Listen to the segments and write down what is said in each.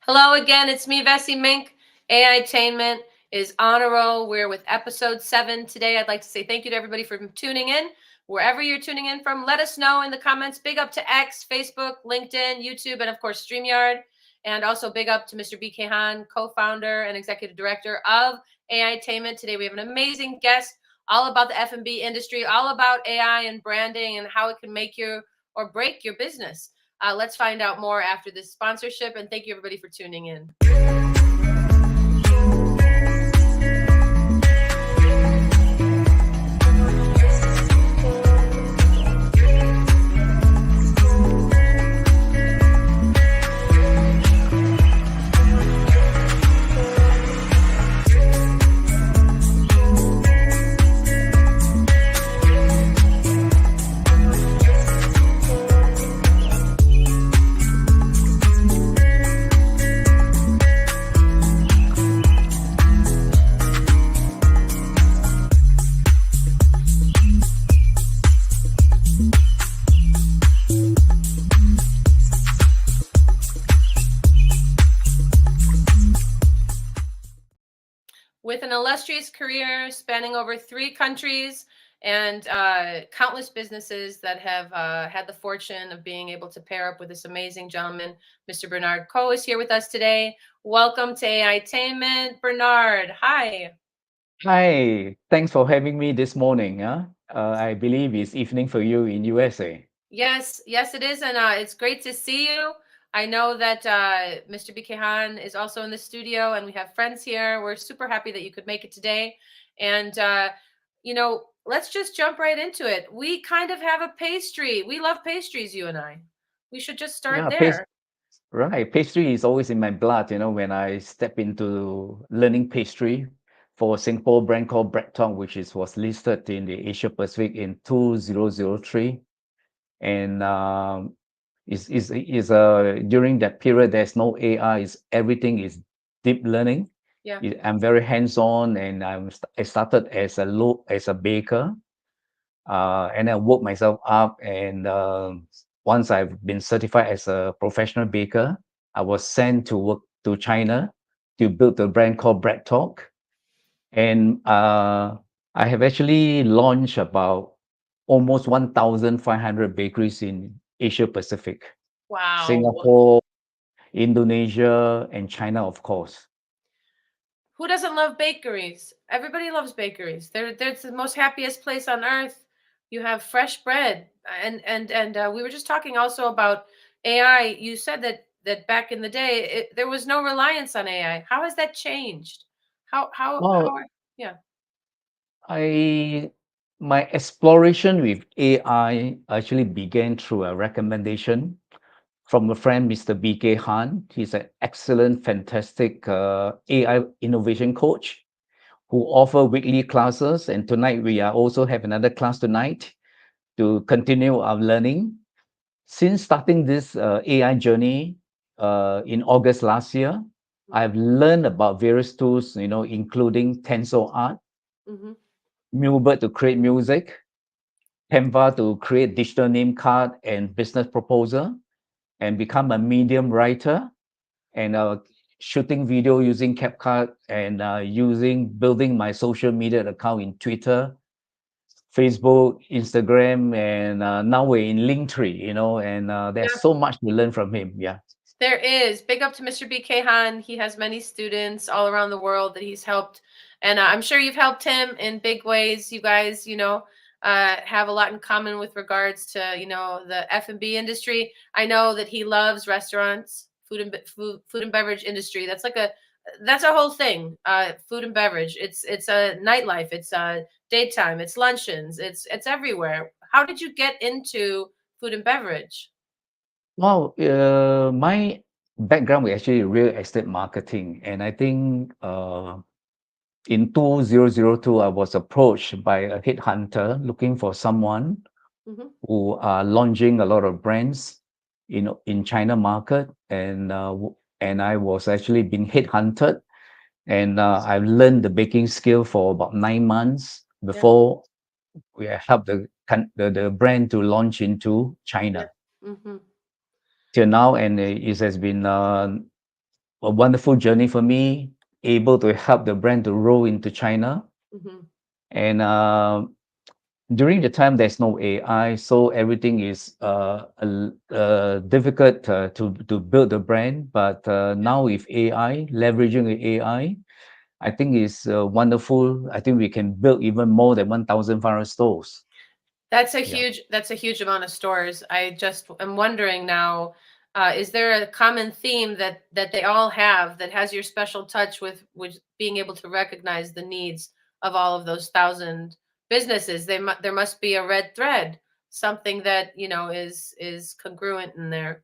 Hello again, it's me, Vessi Mink. Ai-Tainment is on a roll. We're with episode 7 today. I'd like to say thank you to everybody for tuning in. Wherever you're tuning in from, let us know in the comments. Big up to X, Facebook, LinkedIn, YouTube, and of course, StreamYard. And also big up to Mr. BK Han, co-founder and executive director of Ai-Tainment. Today we have an amazing guest all about the F&B industry, all about AI and branding and how it can make you or break your business. Let's find out more after this sponsorship, and thank you everybody for tuning in. With an illustrious career spanning over 3 countries and countless businesses that have had the fortune of being able to pair up with this amazing gentleman, Mr. Bernard Coe is here with us today. Welcome to Ai-Tainment, Bernard. Hi. Hi, thanks for having me this morning. I believe it's evening for you in USA. Yes, it is, and it's great to see you. I know that Mr. BK Han is also in the studio, and we have friends here. We're super happy that you could make it today, and let's just jump right into it. We kind of have a pastry. We love pastries, you and I. We should just start Yeah, there. right. Pastry is always in my blood. When I step into learning pastry for a Singapore brand called Bread Talk, was listed in the Asia Pacific in 2003, and during that period there's no AI. Everything is deep learning. Yeah. I'm very hands-on, and I started as a baker, and I worked myself up. And once I've been certified as a professional baker, I was sent to work to China to build a brand called Bread Talk. And I have actually launched about almost 1,500 bakeries in Asia Pacific, Wow. Singapore, Indonesia, and China, of course. Who doesn't love bakeries? Everybody loves bakeries. They're the most happiest place on earth. You have fresh bread, and we were just talking also about AI. You said that back in the day there was no reliance on AI. How has that changed? How? Well, Yeah. I my exploration with AI actually began through a recommendation from a friend, Mr. BK Han. He's an excellent, fantastic AI innovation coach who offer weekly classes. And tonight we are also have another class tonight to continue our learning. Since starting this AI journey in August last year, I've learned about various tools, including Tensor Art, Mm-hmm. Mulebird to create music, Canva to create digital name card and business proposal, and become a medium writer, and shooting video using CapCut, and building my social media account in Twitter, Facebook, Instagram, and now we're in Linktree, and there's so much to learn from him. Yeah. There is. Big up to Mr. BK Han. He has many students all around the world that he's helped. And I'm sure you've helped him in big ways. You guys, have a lot in common with regards to, the F&B industry. I know that he loves restaurants, food and beverage industry. That's a whole thing. Food and beverage. It's a nightlife. It's daytime. It's luncheons. It's everywhere. How did you get into food and beverage? Well, my background was actually real estate marketing, and I think in 2002, I was approached by a headhunter looking for someone Mm-hmm. who are launching a lot of brands in China market, and I was actually being headhunted, and I've learned the baking skill for about 9 months Yeah. before we helped the brand to launch into Yeah. China Mm-hmm. till now. And it has been a wonderful journey for me, able to help the brand to roll into China. Hmm. And during the time, there's no AI, so everything is difficult to build the brand. But now with AI, leveraging the I think is wonderful. I think we can build even more than 1,500 stores. Yeah. That's a huge amount of stores. I just am wondering now, is there a common theme that they all have that has your special touch with being able to recognize the needs of all of those thousand businesses? There must be a red thread, something that is congruent in there.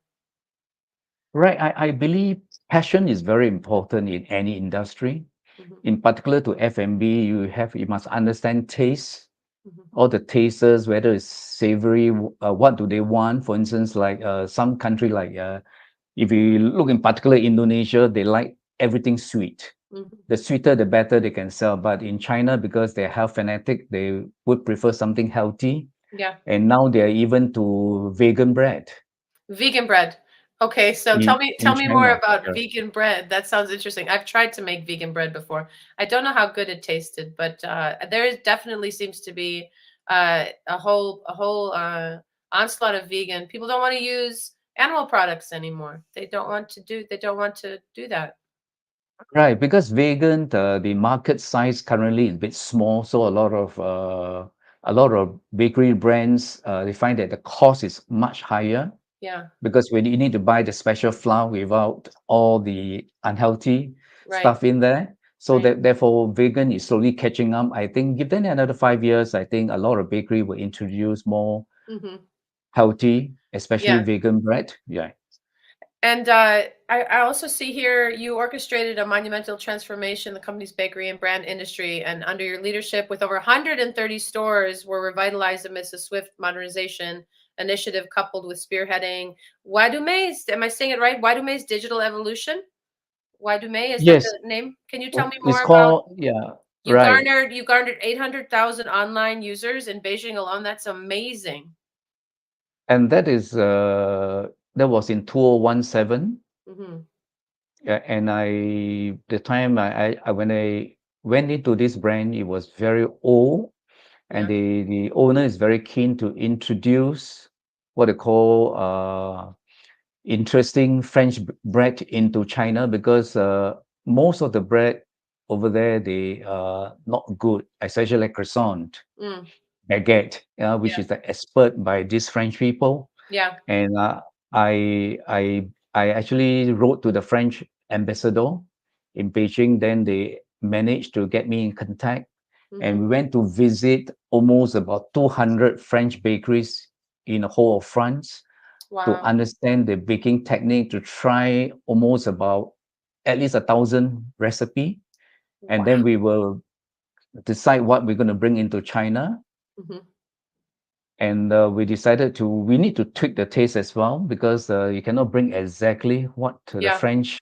Right. I believe passion is very important in any industry. Hmm. In particular to F&B, you must understand taste, Hmm. all the tasters, whether it's savory, what do they want? For instance, like some country like if you look in particular Indonesia, they like everything sweet. Hmm. The sweeter, the better they can sell. But in China, because they're health fanatic, they would prefer something healthy. Yeah. And now they're even to vegan bread Vegan bread. Okay, so tell in me more China. about Yeah. vegan bread. That sounds interesting. I've tried to make vegan bread before. I don't know how good it tasted, but definitely seems to be a whole onslaught of vegan. People don't want to use animal products anymore. They don't want to do that. Right, because vegan, the market size currently is a bit small, so a lot of bakery brands they find that the cost is much higher Yeah, because when you need to buy the special flour without all the unhealthy right, stuff in there. So right. that therefore vegan is slowly catching up. I think give them another 5 years, I think a lot of bakery will introduce more Hmm. healthy, especially Yeah. vegan bread. Yeah. And I also see here you orchestrated a monumental transformation in the company's bakery and brand industry. And under your leadership, with over 130 stores were revitalized amidst a swift modernization initiative coupled with spearheading Wadume's, am I saying it right? Wadume's digital evolution? Wadume, is that Yes, the name? Can you tell me it's more about called, yeah, right. you garnered 800,000 online users in Beijing alone? That's amazing. And that was in 2017. Hmm. Yeah, and the time when I went into this brand, it was very old, and Yeah. the owner is very keen to introduce what they call interesting French bread into China because most of the bread over there they are not good, especially like croissant, Mm, baguette, which yeah. is like expert by these French people. Yeah. And I I I actually wrote to the French ambassador in Beijing. Then they managed to get me in contact, and Hmm. we went to visit almost about 200 French bakeries in the whole of France to Wow. understand the baking technique, to try almost about at least 1,000 recipe, and Wow. then we will decide what we're going to bring into China. Hmm. And we need to tweak the taste as well because you cannot bring exactly what the Yeah. French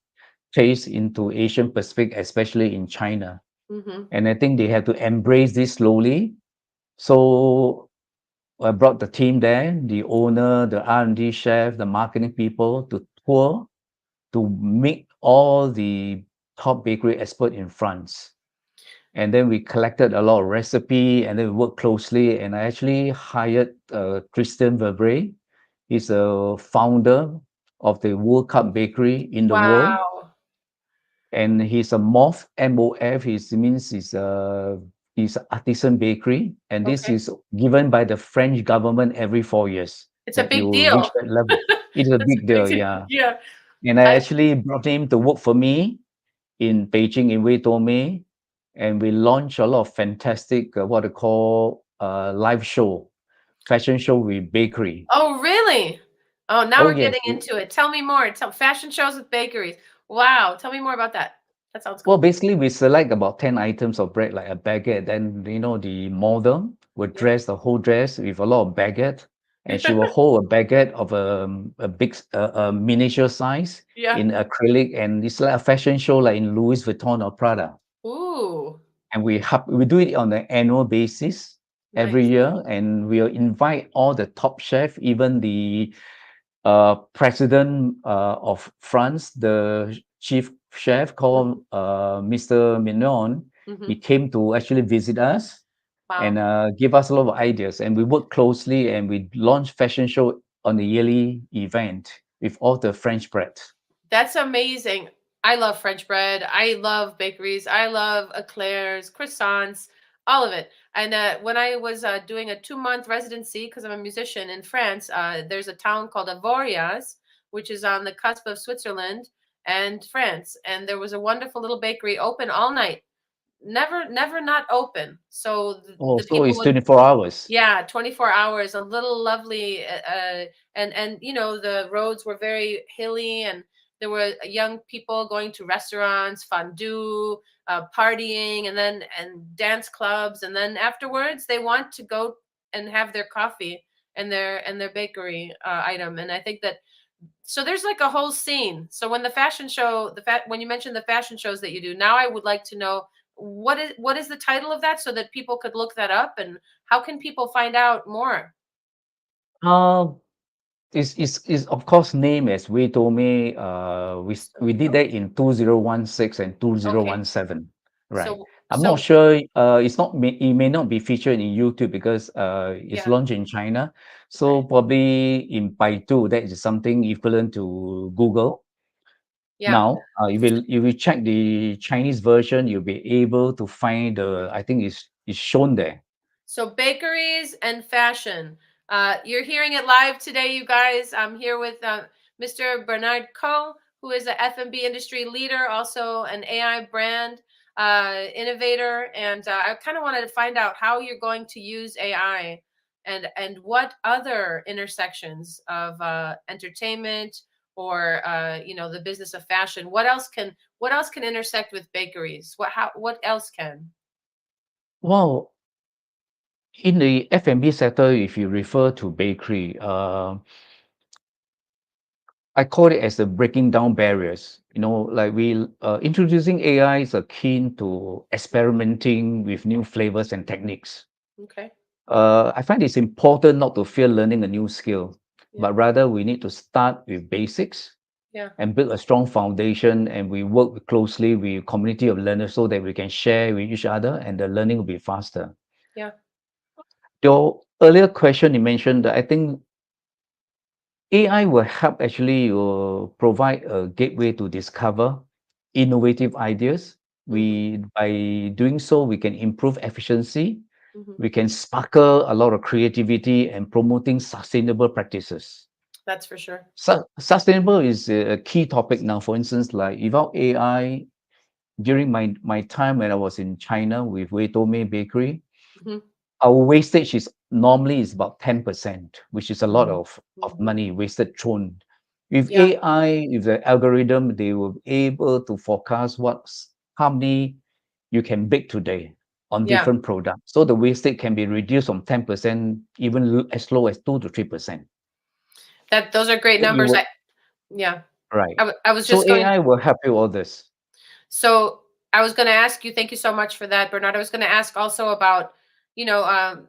taste into Asian Pacific, especially in China. Hmm. And I think they have to embrace this slowly. So I brought the team there, the owner, the R&D chef, the marketing people to tour to meet all the top bakery expert in France. And then we collected a lot of recipe, and then we worked closely. And I actually hired Christian Verbre. He's a founder of the World Cup Bakery in the world, Wow. and he's a MOF, MOF. It means he's artisan bakery, and this Okay. is given by the French government every 4 years It's a that big you reach deal. that level. It is a That's a big big deal, deal. yeah. Yeah. And I I actually brought him to work for me in Beijing in Weitome, and we launched a lot of fantastic what they call live show, fashion show with bakery. Oh, really? Oh, now Oh we're yes. getting into it. Tell me more. Tell fashion shows with bakeries. Wow. Tell me more about that. That sounds Well, cool. basically we select about 10 items of bread, like a baguette. Then the model will Yeah. dress the whole dress with a lot of baguette, and she will hold a baguette of a big a miniature size Yeah. in acrylic, and it's like a fashion show like in Louis Vuitton or Prada. Ooh, And we do it on an annual basis every nice. year, and we'll invite all the top chef, even the president of France, the chief chef Mhm. called Mr. Mignon. He Mhm. came to actually visit us and Wow. give us a lot of ideas. And we worked closely and we launched fashion show on the yearly event with all the French bread. That's amazing. I love French bread. I love bakeries. I love eclairs, croissants, all of it. And when I was doing a 2-month residency, because I'm a musician in France, there's a town called Avoriaz, which is on the cusp of Switzerland and France. And there was a wonderful little bakery open all night, never not open. So Oh, the so people it's would, 24 hours. yeah, 24 hours, a little lovely, and the roads were very hilly, and there were young people going to restaurants, fondue, partying, and dance clubs, and then afterwards they want to go and have their coffee and their bakery item. And I think that, so there's like a whole scene. So when the fashion show, when you mentioned the fashion shows that you do, now I would like to know what is the title of that, so that people could look that up, and how can people find out more? Uh, is of course name as we told me. We did that in 2016 and Okay. 2017. Right. So I'm not so sure. It may not be featured in YouTube because it's yeah, launched in China. So right. probably in Baidu, that is something equivalent to Google. Yeah. Now, if you check the Chinese version, you'll be able to find the. I think it's shown there. So bakeries and fashion. You're hearing it live today, you guys. I'm here with Mr. Bernard Coe, who is a F&B industry leader, also an AI brand innovator. And I kind of wanted to find out how you're going to use AI, and what other intersections of entertainment, or the business of fashion. What else can intersect with bakeries? What else can? Wow, in the F&B sector, if you refer to bakery, I call it as the breaking down barriers. Like we introducing AI is akin to experimenting with new flavors and techniques. Okay. I find it's important not to fear learning a new skill, Yeah. but rather we need to start with basics Yeah. and build a strong foundation. And we work closely with community of learners so that we can share with each other and the learning will be faster. Yeah. Your earlier question, you mentioned that I think AI will help actually provide a gateway to discover innovative ideas. Mhm. By doing so, we can improve efficiency, Mhm. we can sparkle a lot of creativity and promoting sustainable practices. That's for sure. Sustainable is a key topic now. For instance, like without AI, during my time when I was in China with Wei Tome Bakery, Mhm. our wastage is normally is about 10%, which is a lot Mm. of Mhm. money wasted thrown. With Yeah. AI, with the algorithm, they will be able to forecast how many you can bake today on Yeah. different products. So the wastage can be reduced from 10%, even as low as 2 to 3%. Those are great So it numbers. will, Yeah. right. I was So just going. AI will help you all this. So I was going to ask you. Thank you so much for that, Bernard. I was going to ask also about,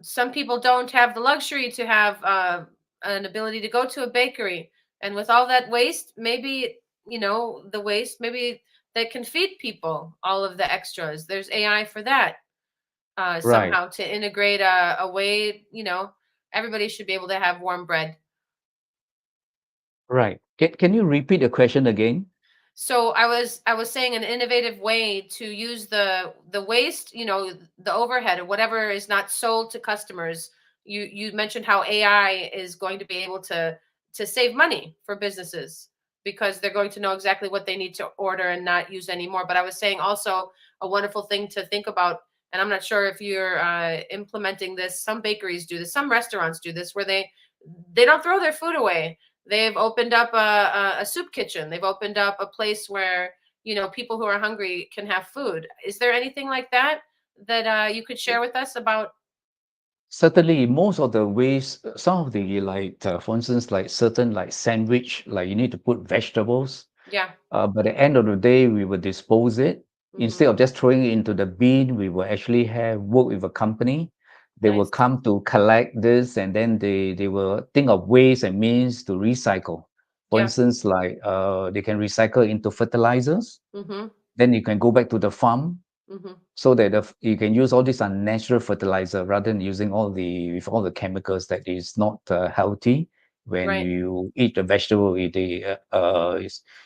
some people don't have the luxury to have an ability to go to a bakery, and with all that waste, maybe the waste, maybe that can feed people all of the extras. There's AI for that. Right, Somehow to integrate a way, everybody should be able to have warm bread. right. Can you repeat the question again? So I was saying an innovative way to use the waste, the overhead or whatever is not sold to customers. You mentioned how AI is going to be able to save money for businesses, because they're going to know exactly what they need to order and not use anymore. But I was saying also a wonderful thing to think about, and I'm not sure if you're implementing this. Some bakeries do this, some restaurants do this, where they don't throw their food away. They've opened up a soup kitchen. They've opened up a place where people who are hungry can have food. Is there anything like that you could share with us about? Certainly, most of the ways, some of the like, for instance, like certain like sandwich, like you need to put vegetables. Yeah. By the end of the day, we will dispose it. Hmm. Instead of just throwing it into the bin, we will actually have work with a company. They will Nice. come to collect this, and then they will think of ways and means to recycle. For Yeah. instance, like they can recycle into fertilizers. Mm-hmm. Then you can go back to the farm Mm-hmm. so that you can use all this unnatural fertilizer rather than using all the chemicals that is not healthy. When Right. you eat the vegetable, they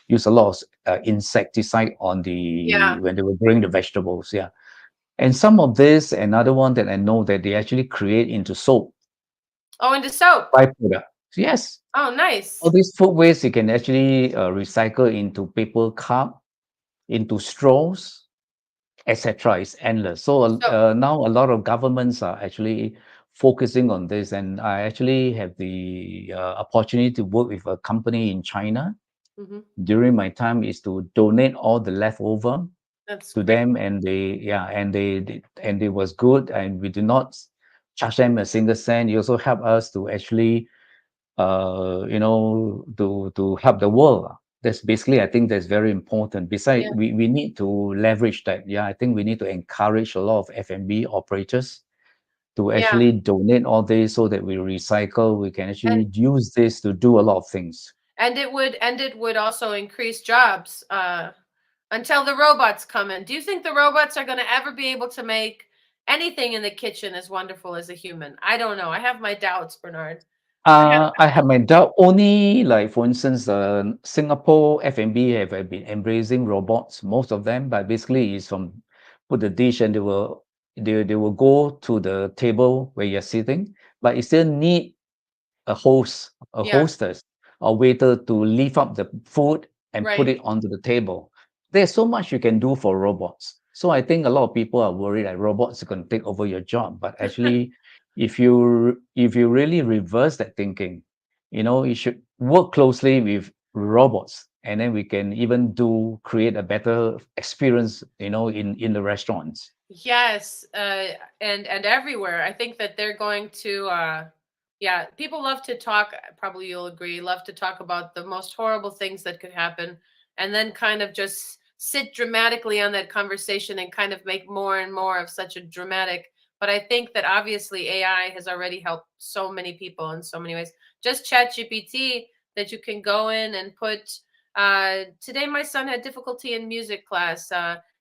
use a lot of insecticide on Yeah. when they were growing the vegetables. Yeah, and some of this, another one that I know that they actually create into soap Oh, into soap. byproduct. Yes, Oh, all nice. these food waste you can actually recycle into paper cup, into straws, etc. It's endless. So So, now a lot of governments are actually focusing on this, and I actually have the opportunity to work with a company in China hmm, during my time is to donate all the leftover that's to great. them, and and it was good, and we did not charge them a single cent. It also helped us to actually to help the world. That's basically, I think that's very important. Besides, Yeah. we need to leverage that. Yeah, I think we need to encourage a lot of F&B operators to Yeah. actually donate all this so that we recycle. We can And actually use this to do a lot of things. it would also increase jobs until the robots come in. Do you think the robots are going to ever be able to make anything in the kitchen as wonderful as a human? I don't know. I have my doubts, Bernard. I have I have my doubt. Only like, for instance, Singapore F&B have been embracing robots, most of them, but basically is from put the dish and they will go to the table where you're sitting, but you still need a yeah, hostess, a waiter to lift up the food and put right. it onto the table. There's so much you can do for robots. So I think a lot of people are worried that robots are going to take over your job. But actually, if you really reverse that thinking, you should work closely with robots, and then we can even create a better experience, in the restaurants. Yes, and everywhere. I think that they're going to yeah, people love to talk, probably you'll agree, love to talk about the most horrible things that could happen and then kind of just sit dramatically on that conversation and kind of make more and more of such a dramatic. But I think that obviously AI has already helped so many people in so many ways. Just ChatGPT that you can go in and put today my son had difficulty in music class.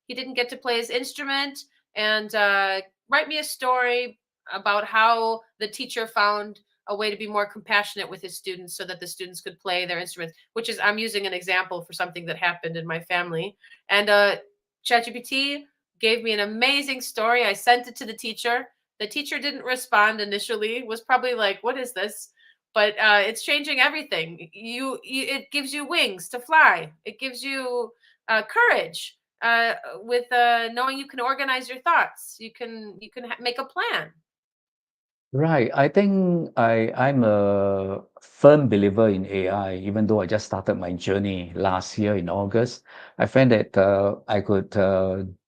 He didn't get to play his instrument and write me a story about how the teacher found a way to be more compassionate with his students so that the students could play their instruments, which is, I'm using an example for something that happened in my family. And ChatGPT gave me an amazing story. I sent it to the teacher. The teacher didn't respond initially, was probably like, what is this? But it's changing everything. It gives you wings to fly. It gives you courage with knowing you can organize your thoughts. You can make a plan. Right. I think I'm a firm believer in AI, even though I just started my journey last year in August. I find that I could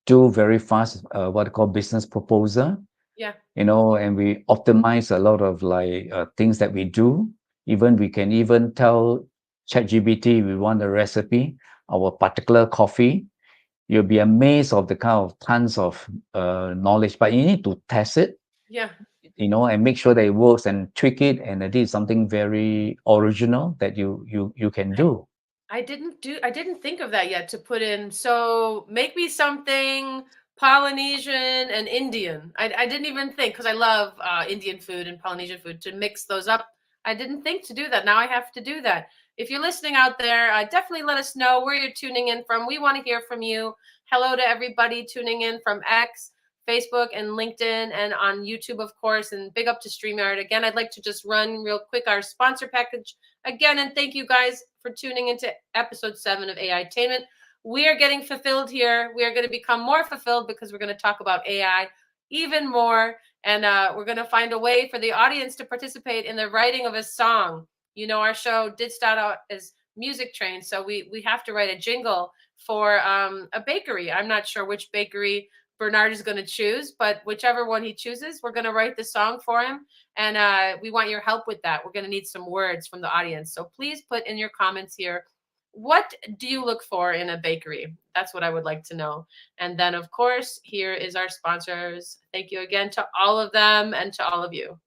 do very fast what I call business proposal, Yeah, and we optimize a lot of like things that we do. Even we can even tell ChatGPT we want a recipe, our particular coffee. You'll be amazed of the kind of tons of knowledge, but you need to test it, yeah. and make sure that it works and tweak it, and that is something very original that you can I do. I didn't think of that yet to put in. So make me something Polynesian and Indian. I didn't even think because I love Indian food and Polynesian food to mix those up. I didn't think to do that. Now I have to do that. If you're listening out there, definitely let us know where you're tuning in from. We want to hear from you. Hello to everybody tuning in from X, Facebook, and LinkedIn, and on YouTube, of course. And big up to StreamYard. Again, I'd like to just run real quick our sponsor package again, and thank you guys for tuning into episode 7 of Ai-Tainment. We are getting fulfilled here. We are going to become more fulfilled because we're going to talk about AI even more. And we're going to find a way for the audience to participate in the writing of a song. Our show did start out as Music Train, so we have to write a jingle for a bakery. I'm not sure which bakery Bernard is going to choose, but whichever one he chooses, we're going to write the song for him. And we want your help with that. We're going to need some words from the audience. So please put in your comments here, what do you look for in a bakery? That's what I would like to know. And then, of course, here is our sponsors. Thank you again to all of them and to all of you.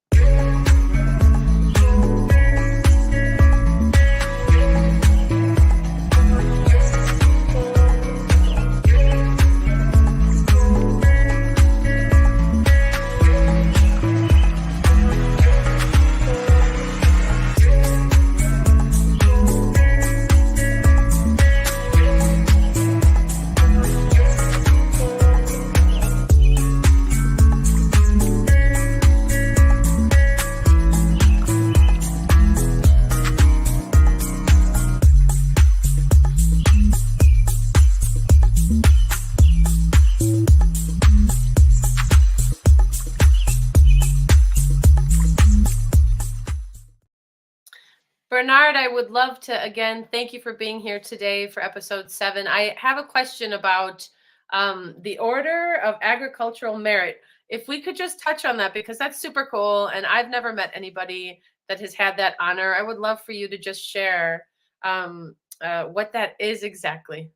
Bernard, I would love to again thank you for being here today for episode 7. I have a question about the Order of Agricultural Merit. If we could just touch on that, because that's super cool, and I've never met anybody that has had that honor. I would love for you to just share what that is exactly.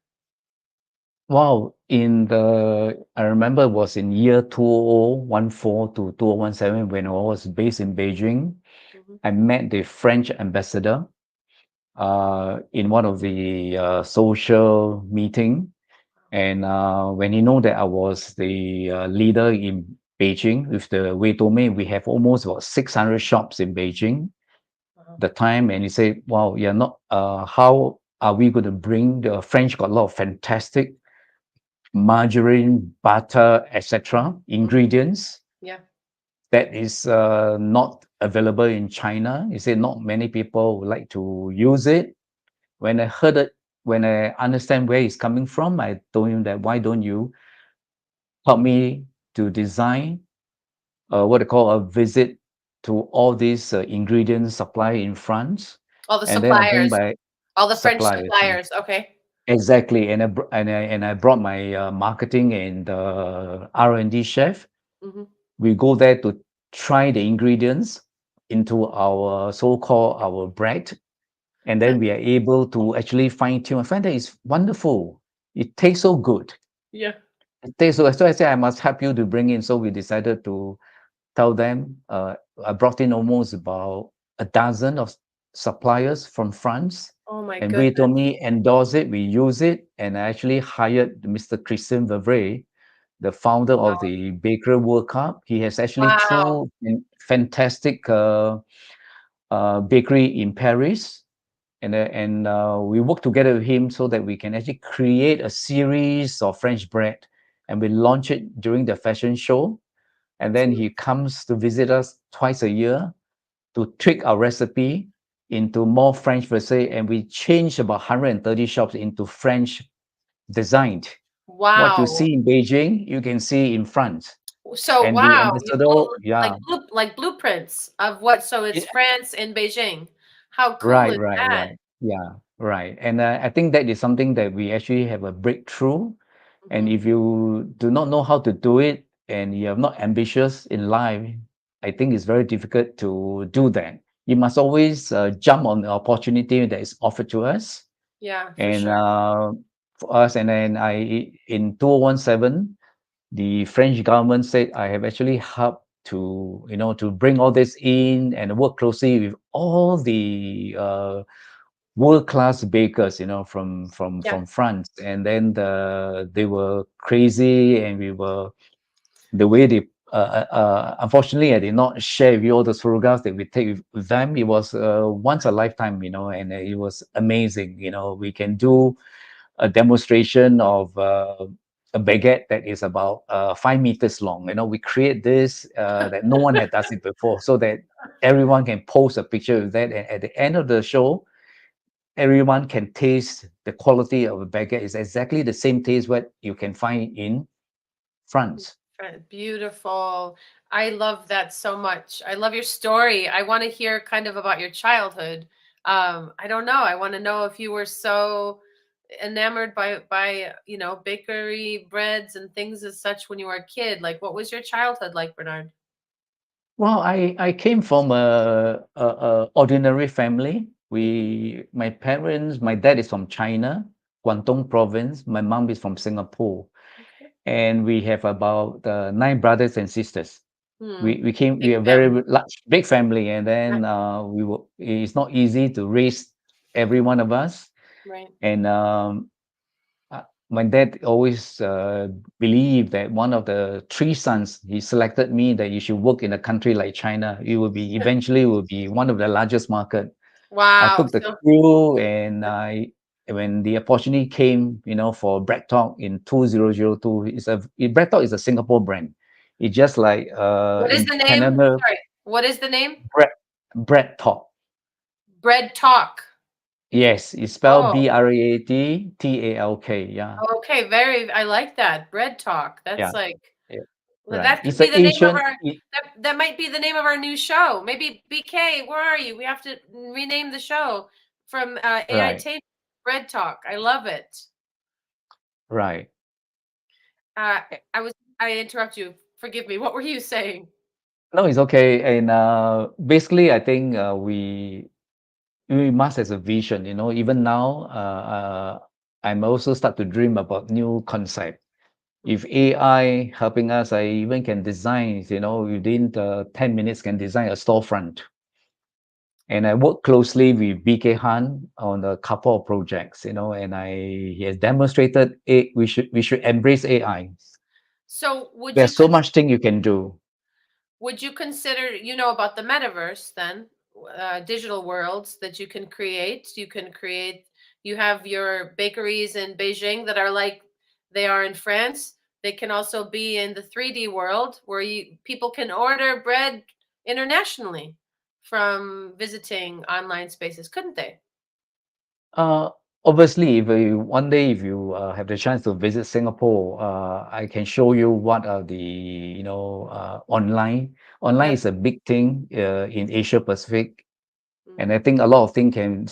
Wow, I remember it was in year 2014 to 2017 when I was based in Beijing. Mhm. I met the French ambassador in one of the social meeting. And when he know that I was the leader in Beijing with the Wei Tome, we have almost about 600 shops in Beijing Wow. the time. And he said, wow, you're not, how are we going to bring the French got a lot of fantastic margarine, butter, etc. Mhm. ingredients Yeah. that is not available in China. He said not many people would like to use it. When I heard it, when I understand where it's coming from, I told him that why don't you help me to design what they call a visit to all these ingredients supply in France, All the and then I bring suppliers, my all the French suppliers. suppliers. Okay. Exactly, and I brought my marketing and R&D chef. Hmm. We go there to try the ingredients into our so-called our bread, and then we are able to actually fine tune. I find that it's wonderful. It tastes so good. Yeah. It tastes so. I said I must help you to bring in. So we decided to tell them. I brought in almost about a dozen of suppliers from France, Oh my and we told goodness. me endorse it. We use it, and I actually hired Mr. Christian Vevray, the founder of Wow. the Baker World Cup. He has actually Wow. two fantastic bakery in Paris, and we work together with him so that we can actually create a series of French bread, and we launch it during the fashion show. And then he comes to visit us twice a year to tweak our recipe into more French version, and we change about 130 shops into French designed. What you Wow. see in Beijing, you can see in France. So And the wow, you ambassador, pull yeah, like blueprints of what, so it's yeah, France and Beijing. How cool right, is right, that? right. Yeah, right. And I think that is something that we actually have a breakthrough. And Mhm. if you do not know how to do it and you're not ambitious in life, I think it's very difficult to do that. You must always jump on the opportunity that is offered to us. Yeah, for And sure. for us, and then in 2017, the French government said I have actually helped to, to bring all this in and work closely with all the world-class bakers, from from Yeah. from France, and then they were crazy, and we were the way they. Unfortunately, I did not share with you all the photographs that we take with them. It was once a lifetime, and it was amazing. We can do a demonstration of a baguette that is about 5 meters long. We create this that no one had done it before, so that everyone can post a picture of that, and at the end of the show everyone can taste the quality of a baguette is exactly the same taste what you can find in France. Beautiful. I love that so much. I love your story. I want to hear kind of about your childhood. I don't know. I want to know if you were so enamored by bakery breads and things as such when you were a kid. Like, what was your childhood like, Bernard? Well, I came from a ordinary family. My parents, my dad is from China, Guangdong province. My mom is from Singapore, Okay. and we have about 9 brothers and sisters. Hmm. We Big are very family. large, big family, and Right. then it's not easy to raise every one of us. Right. And my dad always believed that one of the 3 sons he selected me that you should work in a country like China. It will be eventually will be one of the largest market. I Wow. took the So crew, and I when the opportunity came, for Bread Talk in 2002, Bread Talk is a Singapore brand. It's just like what is in the name? Canada, Sorry. What is the name? Bread Bread Talk. Bread Talk. Yes, it's spelled Oh, BREADTALK. Yeah, okay. I like that. Bread Talk. yeah. That's like, Yeah. Well, right. that could It's be an the name of Asian. our that might be the name of our new show. Maybe BK, where are you? We have to rename the show from AI Right, Tape Bread Talk. I love it. right. Uh, I interrupt you. Forgive me. What were you saying? No, it's okay. And basically, I think we must have a vision. Even now, I'm also start to dream about new concept. If AI helping us, I even can design. Within 10 minutes, can design a storefront. And I work closely with BK Han on a couple of projects. And he has demonstrated we should embrace AI. So There's so much thing you can do. would you consider, about the metaverse then, digital worlds that you can create? You have your bakeries in Beijing that are like they are in France. They can also be in the 3D world where people can order bread internationally from visiting online spaces, couldn't they? Uh, Obviously, one day if you have the chance to visit Singapore, I can show you what are the online. Online Yep. is a big thing in Asia Pacific, and I Mhm. think a lot of things can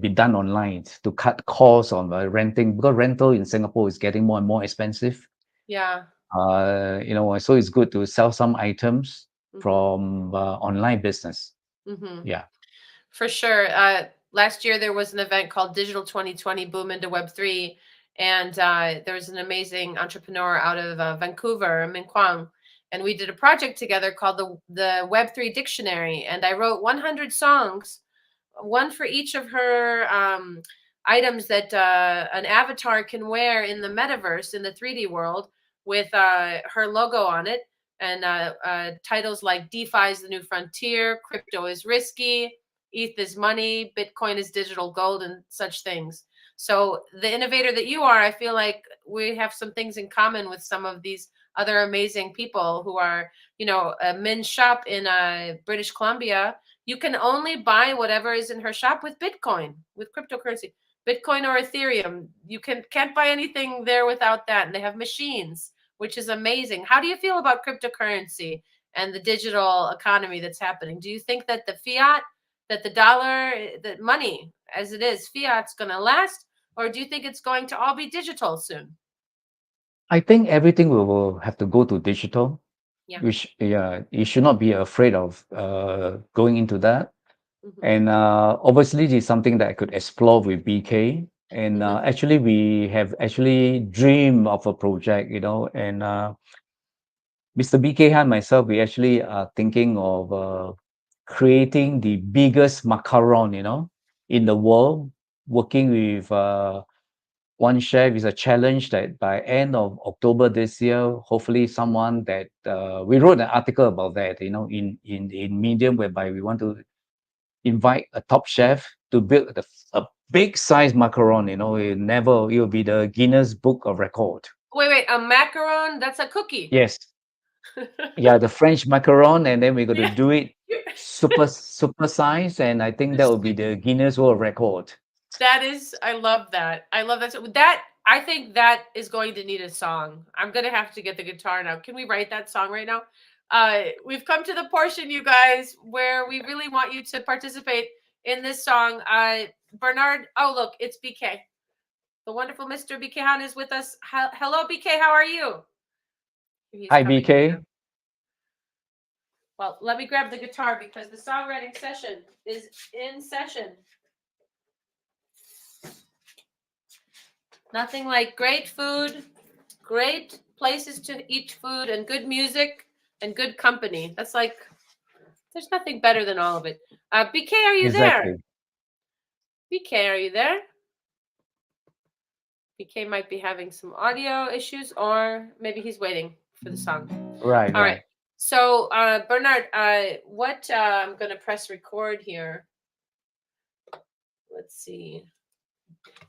be done online to cut costs on renting, because rental in Singapore is getting more and more expensive. Yeah. So it's good to sell some items Hmm. from online business. Hmm. Yeah. For sure. Last year there was an event called Digital 2020 Boom into Web3, and there was an amazing entrepreneur out of Vancouver, Min Kwang, and we did a project together called the Web3 Dictionary, and I wrote 100 songs, one for each of her items that an avatar can wear in the metaverse in the 3D world with her logo on it, and titles like DeFi is the new frontier, crypto is risky, ETH is money, Bitcoin is digital gold, and such things. So the innovator that you are, I feel like we have some things in common with some of these other amazing people who are, a Min shop in British Columbia. You can only buy whatever is in her shop with Bitcoin, with cryptocurrency, Bitcoin or Ethereum. You can't buy anything there without that. And they have machines, which is amazing. How do you feel about cryptocurrency and the digital economy that's happening? Do you think that the dollar, the money as it is, fiat's going to last, or do you think it's going to all be digital soon? I think everything will have to go to digital. Yeah. Yeah, you should not be afraid of going into that. Hmm. And obviously, this is something that I could explore with BK. And Hmm. actually, we have actually dreamed of a project, and Mr. BK and myself, we actually are thinking of creating the biggest macaron, in the world, working with one chef. Is a challenge that by end of October this year, hopefully someone that we wrote an article about that, in Medium, whereby we want to invite a top chef to build a big size macaron. It will be the Guinness Book of Record. Wait, a macaron? That's a cookie. Yes, yeah, the French macaron, and then we're going to Yeah. do it super size, and I think that will be the Guinness World Record. That is, I love that. I love that. So that I think that is going to need a song. I'm gonna have to get the guitar now. Can we write that song right now? We've come to the portion, you guys, where we really want you to participate in this song. Bernard, oh look, it's BK. The wonderful Mr. BK Han is with us. Hello, BK. How are you? He's Hi, coming in now. BK. Well, let me grab the guitar because the songwriting session is in session. Nothing like great food, great places to eat food, and good music and good company. That's like, there's nothing better than all of it. BK, are you there? Exactly. BK, are you there? BK might be having some audio issues, or maybe he's waiting for the song. Right, All right. right. So, Bernard, I'm going to press record here. Let's see.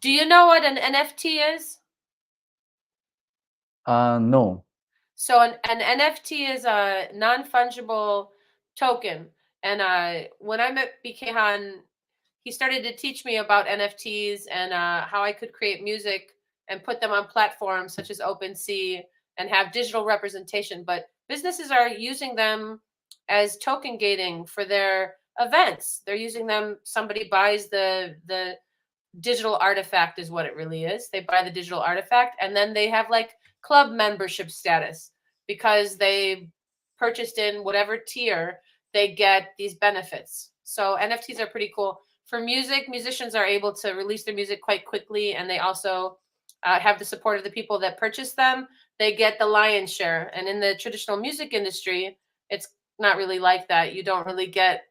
Do you know what an NFT is? No. So an NFT is a non-fungible token. And when I met BK Han, he started to teach me about NFTs and how I could create music and put them on platforms such as OpenSea and have digital representation, but businesses are using them as token gating for their events. They're using them. Somebody buys the digital artifact is what it really is. They buy the digital artifact, and then they have like club membership status because they purchased in whatever tier, they get these benefits. So NFTs are pretty cool. For music, musicians are able to release their music quite quickly, and they also have the support of the people that purchase them. They get the lion's share. And in the traditional music industry, it's not really like that. You don't really get,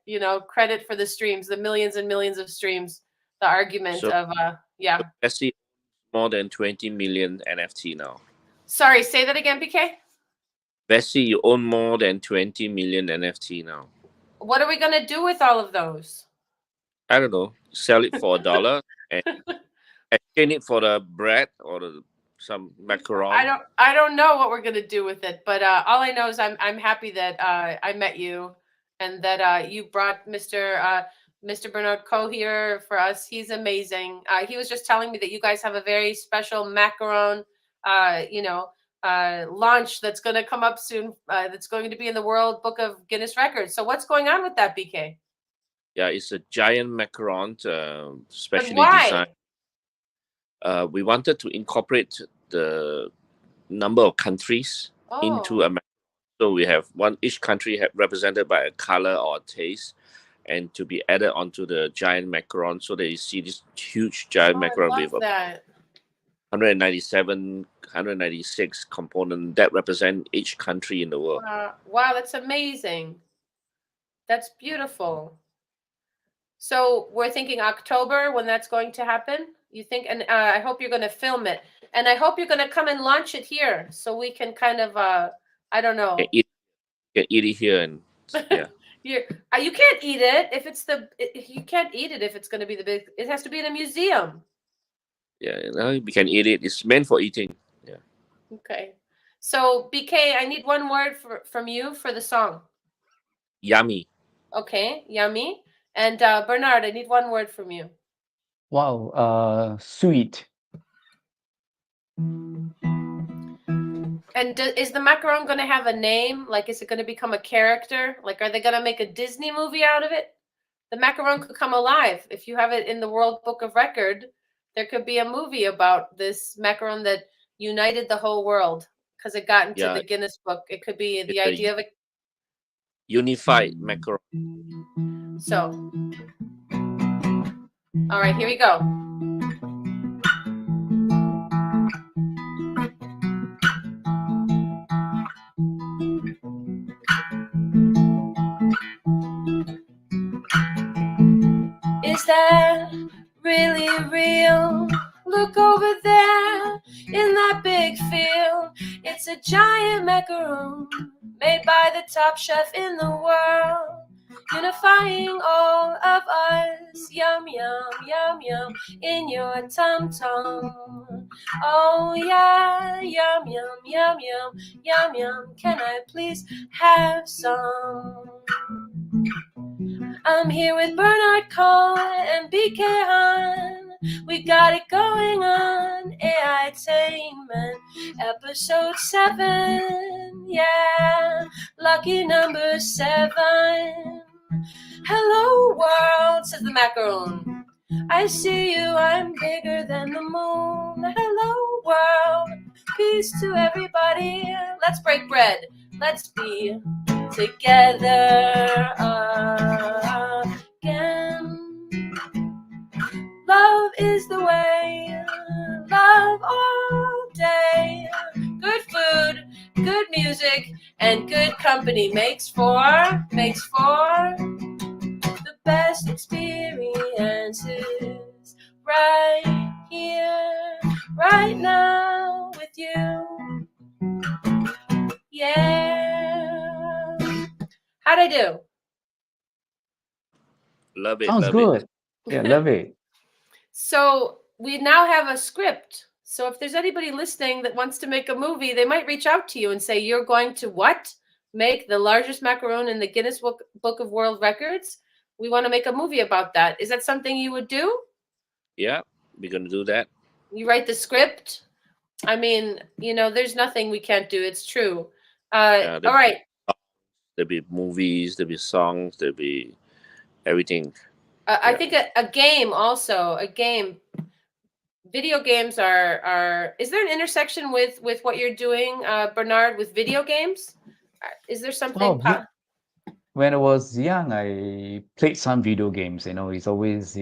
credit for the streams, the millions and millions of streams. The argument So, of yeah. Vessi more than 20 million NFT now. Sorry, say that again, BK. Vessi, you own more than 20 million NFT now. What are we gonna do with all of those? I don't know. Sell it for $1 and exchange it for the bread or some macaron. I don't know what we're gonna do with it, but all I know is I'm happy that I met you and that you brought Mr. Bernard Coe here for us. He's amazing. He was just telling me that you guys have a very special macaron, launch that's going to come up soon. That's going to be in the World Book of Guinness Records. So what's going on with that, BK? Yeah, it's a giant macaron, specially why? designed. We wanted to incorporate the number of countries into a macaron. So we have each country represented by a color or a taste, and to be added onto the giant macaron, so that you see this huge giant macaron with 197, 196 components that represent each country in the world. Wow, that's amazing. That's beautiful. So we're thinking October when that's going to happen. You think, and I hope you're going to film it, and I hope you're going to come and launch it here, so we can kind of, I don't know. You can eat it here, and yeah. You can't eat it if it's you can't eat it if it's going to be the big. It has to be in a museum. Yeah, we can eat it. It's meant for eating. Yeah. Okay. So BK, I need one word from you for the song. Yummy. Okay, yummy. And Bernard, I need one word from you. Wow, sweet. And is the macaron going to have a name? Like, is it going to become a character? Like, are they going to make a Disney movie out of it? The macaron could come alive. If you have it in the World Book of Record, there could be a movie about this macaron that united the whole world because it got into the Guinness Book. It could be the idea of a unified macaron. So, all right, here we go. Is that really real? Look over there in that big field. It's a giant macaron made by the top chef in the world, unifying all of us. Yum, yum, yum, yum in your tum-tum. Oh yeah, yum, yum, yum, yum, yum, yum. Can I please have some? I'm here with Bernard Coe and BK Han. We got it going on. Ai-Tainment, episode 7. Yeah, lucky number 7. Hello world, says the macaron. I see you, I'm bigger than the moon. Hello world, peace to everybody. Let's break bread. Let's be together again. Love is the way, love all day. Good food, good music, and good company makes for the best experiences right here, right now with you. Yeah. How'd I do? Love it. Sounds love good. It. Yeah, love it. So we now have a script. So if there's anybody listening that wants to make a movie, they might reach out to you and say, you're going to what? Make the largest macaron in the Guinness Book of World Records? We want to make a movie about that. Is that something you would do? Yeah, we're going to do that. You write the script, I mean, there's nothing we can't do. It's true. Yeah, All right. there'll be movies, there'll be songs, there'll be everything. I Yeah. think a game also, video games are, is there an intersection with what you're doing, Bernard, with video games? Is there something? Oh, when I was young, I played some video games, it's always,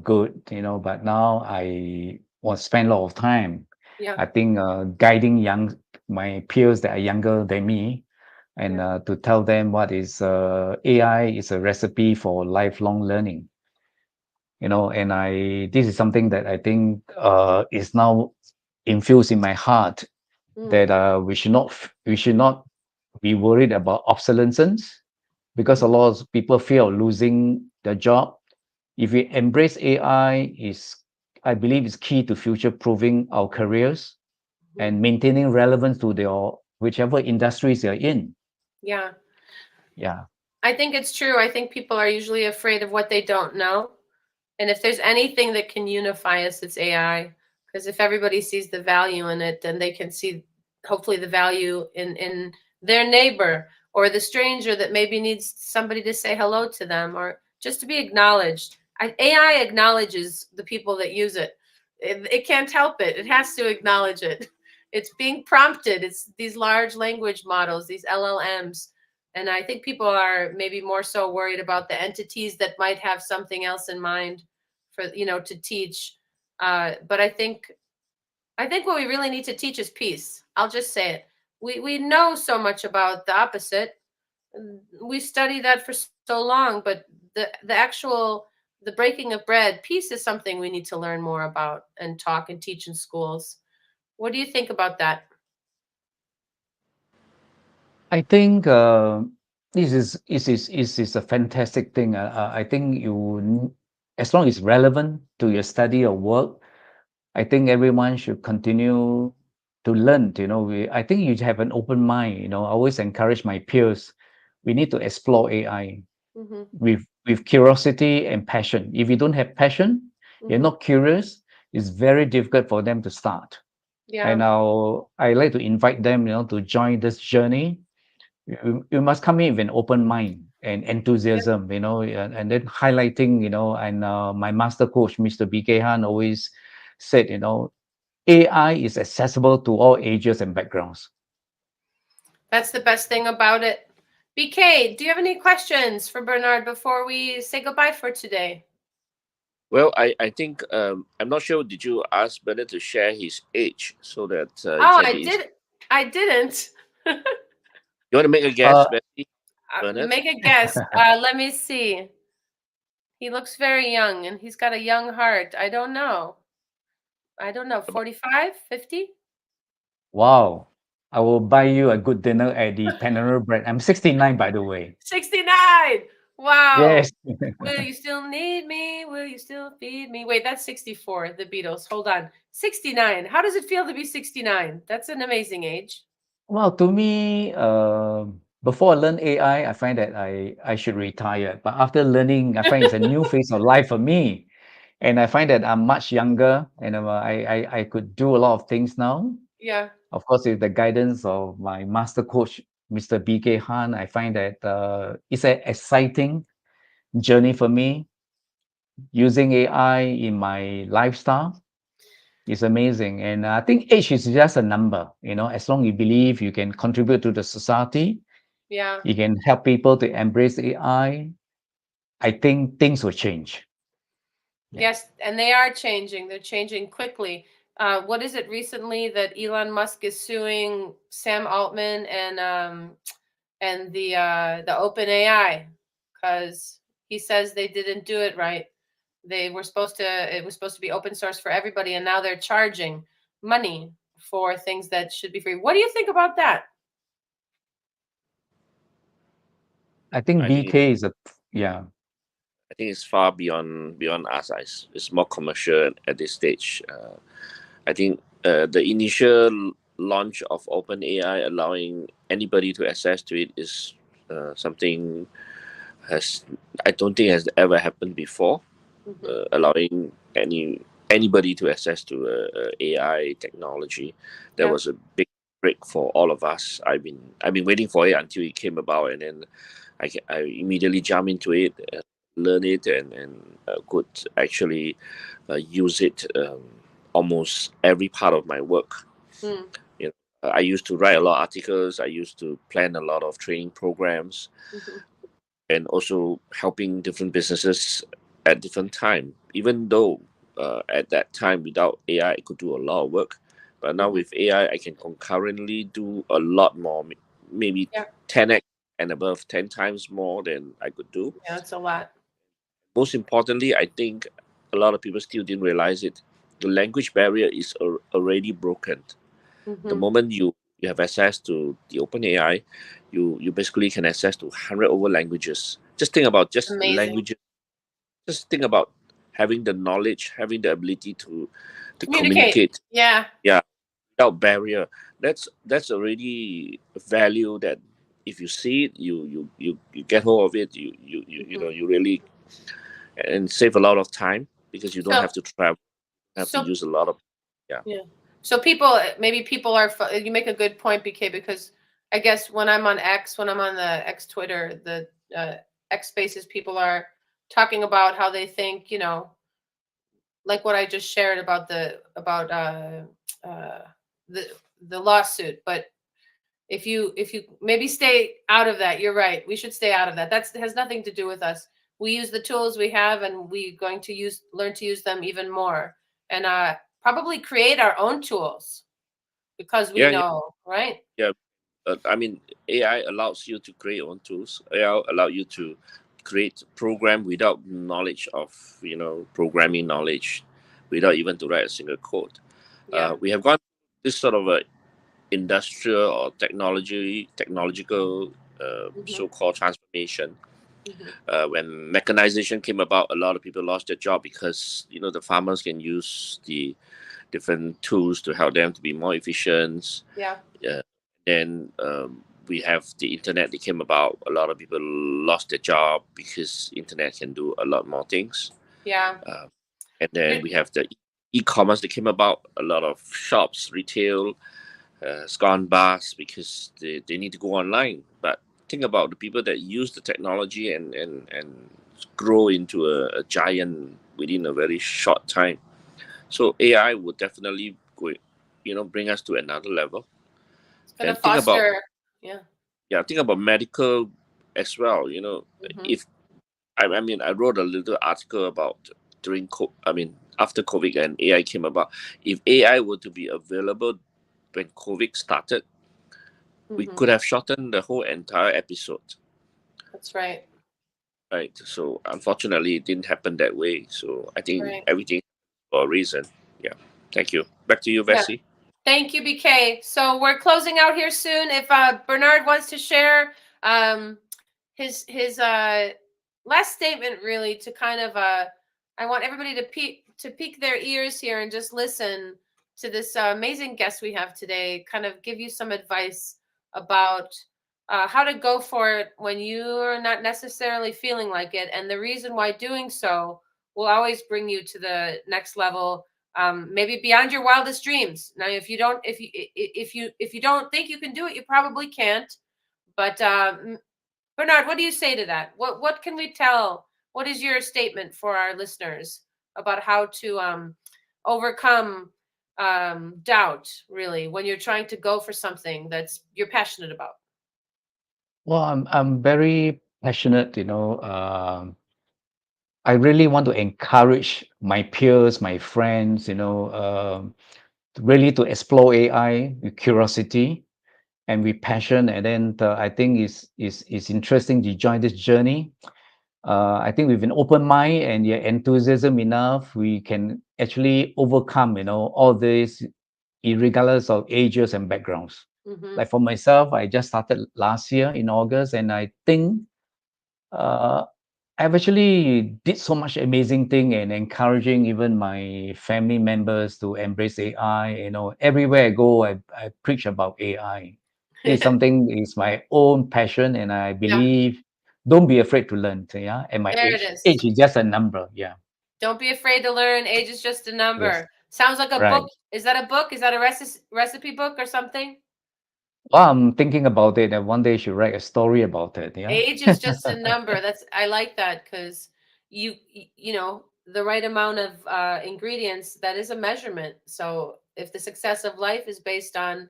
good, but now I want to spend a lot of time. Yeah. I think guiding my peers that are younger than me and Yeah. to tell them what is AI is a recipe for lifelong learning, and this is something that I think is now infused in my heart that we should not be worried about obsolescence because a lot of people fear of losing their job. If we embrace AI, I believe, is key to future proofing our careers and maintaining relevance to their whichever industries they're in. Yeah. Yeah. I think it's true. I think people are usually afraid of what they don't know. And if there's anything that can unify us, it's AI. Because if everybody sees the value in it, then they can see hopefully the value in their neighbor or the stranger that maybe needs somebody to say hello to them or just to be acknowledged. AI acknowledges the people that use it. It can't help it. It has to acknowledge it. It's being prompted. It's these large language models, these LLMs. And I think people are maybe more so worried about the entities that might have something else in mind for, to teach. But I think what we really need to teach is peace. I'll just say it. We know so much about the opposite. We study that for so long, but the breaking of bread, peace is something we need to learn more about and talk and teach in schools. What do you think about that? I think this is a fantastic thing. I think as long as it's relevant to your study or work, I think everyone should continue to learn. I think you have an open mind. I always encourage my peers. We need to explore AI with curiosity and passion. If you don't have passion, you're not curious, it's very difficult for them to start. Yeah. And I like to invite them, to join this journey. You must come in with an open mind and enthusiasm, and then highlighting, and my master coach, Mr. BK Han, always said, AI is accessible to all ages and backgrounds. That's the best thing about it. BK, do you have any questions for Bernard before we say goodbye for today? Well, I think I'm not sure. Did you ask Bernard to share his age so that I didn't. You want to make a guess, Betty? Bernard? Make a guess. Let me see. He looks very young and he's got a young heart. I don't know. 45, 50? Wow. I will buy you a good dinner at the Panera Bread. I'm 69, by the way. 69. Wow. Yes. Will you still need me? Will you still feed me? Wait, that's 64, the Beatles. Hold on. 69. How does it feel to be 69? That's an amazing age. Well, to me, before I learn AI, I find that I should retire. But after learning, I find it's a new phase of life for me. And I find that I'm much younger and I could do a lot of things now. Yeah. Of course, with the guidance of my master coach, Mr. BK Han, I find that it's an exciting journey for me. Using AI in my lifestyle is amazing. And I think age is just a number, as long as you believe you can contribute to the society, Yeah. you can help people to embrace AI, I think things will change. Yes, and they are changing. They're changing quickly. What is it recently that Elon Musk is suing Sam Altman and the Open AI because he says they didn't do it right. It was supposed to be open source for everybody, and now they're charging money for things that should be free. What do you think about that? I think I think BK is yeah. I think it's far beyond us. It's more commercial at this stage. I think the initial launch of OpenAI allowing anybody to access to it is something I don't think has ever happened before. Allowing any anybody to access to AI technology. That Yeah. was a big break for all of us. I've been waiting for it until it came about, and then I immediately jump into it, learn it, and could actually use it almost every part of my work. Mm. You know, I used to write a lot of articles. I used to plan a lot of training programs, Mhm. and also helping different businesses at different time. Even though at that time without AI, I could do a lot of work, but now Mhm. with AI, I can concurrently do a lot more, maybe Yeah. 10x and above, 10 times more than I could do. Yeah, that's a lot. Most importantly, I think a lot of people still didn't realize it. The language barrier is already broken. The Hmm. moment you have access to the open AI, you basically can access to 100 over languages. Just think about just Amazing. languages. Just think about having the knowledge, having the ability to Communicate. communicate. Yeah. Yeah, without barrier. That's already a value that if you see it, you get hold of it. You Mhm. know you really and save a lot of time because you don't So, have to travel, have to so use a lot of yeah. yeah. So people, maybe people are. You make a good point, BK, because I guess when I'm on X, when I'm on the X Twitter, the X Spaces, people are talking about how they think, like what I just shared about uh, the the lawsuit. But if you maybe stay out of that, you're right. We should stay out of that. That has nothing to do with us. We use the tools we have, and we're going to learn to use them even more, and probably create our own tools because we Yeah, yeah, know, right? yeah. I mean, AI allows you to create your own tools. AI allow you to create program without knowledge of programming knowledge, without even to write a single code. Yeah. We have gone this sort of a industrial or technological Hmm. so-called transformation. Hmm. When mechanization came about, a lot of people lost their job because the farmers can use the different tools to help them to be more efficient. Yeah. uh, then we have the internet that came about. A lot of people lost their job because internet can do a lot more things. Yeah. uh, and then we have the e-commerce that came about. A lot of shops, retail, gone bust because they need to go online. But think about the people that use the technology and grow into a giant within a very short time. So AI would definitely bring us to another level. It's gonna And think about, foster. Yeah. yeah, think about medical as well. Hmm. If I mean, I wrote a little article about after COVID and AI came about. If AI were to be available when COVID started, we Hmm. could have shortened the whole entire episode, That's right. right? So unfortunately, it didn't happen that way. So I think Right. everything for a reason. Yeah. Thank you. Back to you, Yeah. Vessi. Thank you, BK. So we're closing out here soon. If Bernard wants to share um, his last statement, really, to kind of I want everybody to peek their ears here and just listen to this amazing guest we have today. Kind of give you some advice about how to go for it when you're not necessarily feeling like it, and the reason why doing so will always bring you to the next level, maybe beyond your wildest dreams. Now, if you don't think you can do it, you probably can't. But Bernard, what do you say to that? What can we tell? What is your statement for our listeners about how to overcome doubt, really, when you're trying to go for something that's you're passionate about? Well, I'm very passionate. I really want to encourage my peers, my friends. Really to explore AI with curiosity and with passion. And then I think it's interesting to join this journey. I think with an open mind and your enthusiasm enough, we can actually overcome, all this, regardless of ages and backgrounds. Mm-hmm. Like for myself, I just started last year in August, and I think uh, I've actually did so much amazing thing and encouraging even my family members to embrace AI. Everywhere I go, I preach about AI. It's something is my own passion, and I Yeah, believe don't be afraid to learn. Yeah, at my there it age is. is just a number. Yeah. Don't be afraid to learn. Age is just a number. Yes. Sounds like a Right. book. Is that a book? Is that a recipe book or something? Well, I'm thinking about it, and one day you should write a story about it. Yeah. Age is just a number. I like that, because you know, the right amount of ingredients, that is a measurement. So if the success of life is based on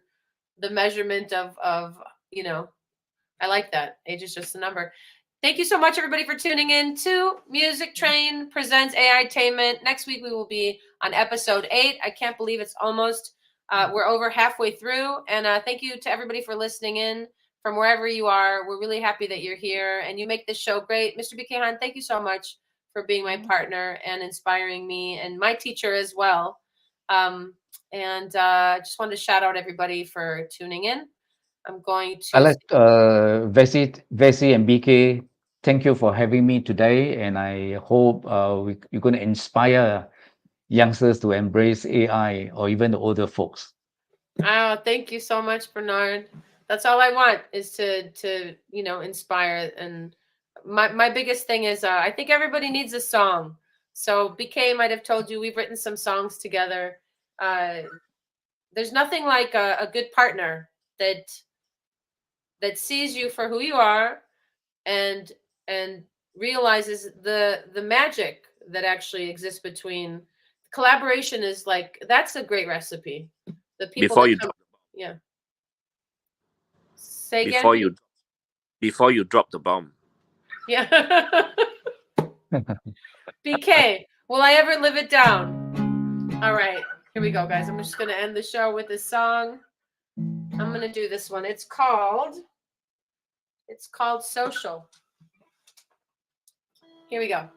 the measurement of you know, I like that. Age is just a number. Thank you so much, everybody, for tuning in to Music Train Presents Ai-Tainment. Next week, we will be on episode 8. I can't believe it's almost, we're over halfway through. And thank you to everybody for listening in from wherever you are. We're really happy that you're here and you make this show great. Mr. BK Han, thank you so much for being my partner and inspiring me, and my teacher as well. Just wanted to shout out everybody for tuning in. I'm going to. I like Vesi and BK. Thank you for having me today, and I hope you're going to inspire youngsters to embrace AI, or even the older folks. Oh, thank you so much, Bernard. That's all I want, is to you know, inspire. And my biggest thing is I think everybody needs a song. So BK might have told you we've written some songs together. There's nothing like a good partner that sees you for who you are, and realizes the magic that actually exists between. Collaboration is like, that's a great recipe. The people Before that you come, drop, yeah. Say again. before you drop the bomb. Yeah. BK, will I ever live it down? All right, here we go, guys. I'm just gonna end the show with this song. I'm gonna do this one. It's called Social. Here we go.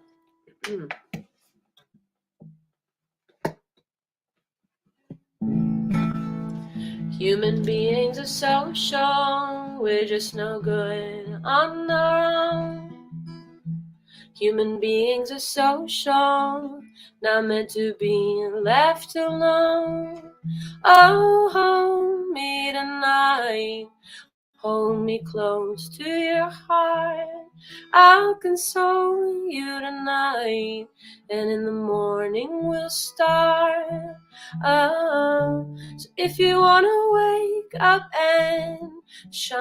Human beings are social, we're just no good on our own. Human beings are social, not meant to be left alone. Oh, hold me tonight, hold me close to your heart. I'll console you tonight, and in the morning we'll start. Oh, so if you wanna wake up and shine,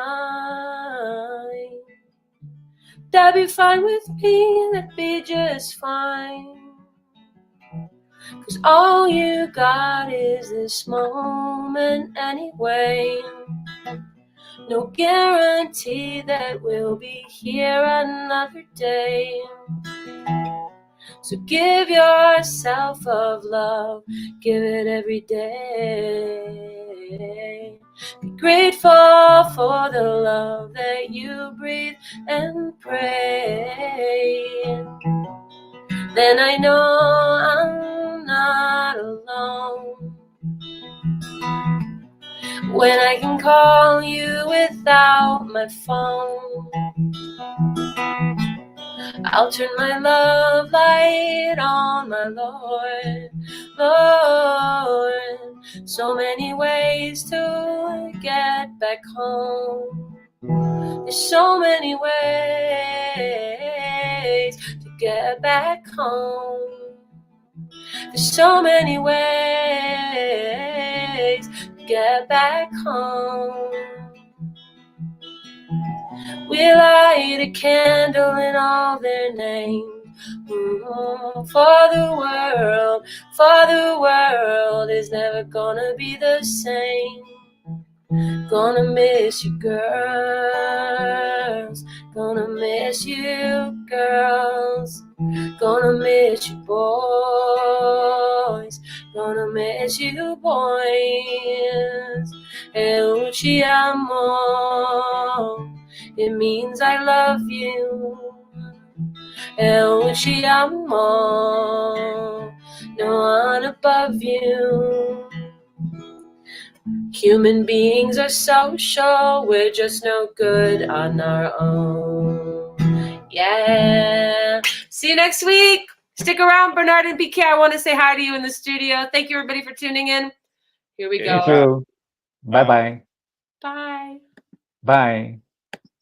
that'd be fine with me, that'd be just fine. 'Cause all you got is this moment anyway. No guarantee that we'll be here another day. So give yourself of love, give it every day. Be grateful for the love that you breathe and pray. Then I know I'm not alone, when I can call you without my phone. I'll turn my love light on, my Lord, Lord. So many ways to get back home. There's so many ways to get back home. There's so many ways to get back home. We light a candle in all their names. For the world is never gonna be the same. Gonna miss you, girls. Gonna miss you, girls. Gonna miss you, boys. Gonna miss you, boys. Eu te amo. It means I love you. Eu te amo. No one above you. Human beings are social, we're just no good on our own. Yeah. See you next week. Stick around, Bernard and BK. I want to say hi to you in the studio. Thank you, everybody, for tuning in. Here we go. Thank you. Bye-bye. Bye. Bye.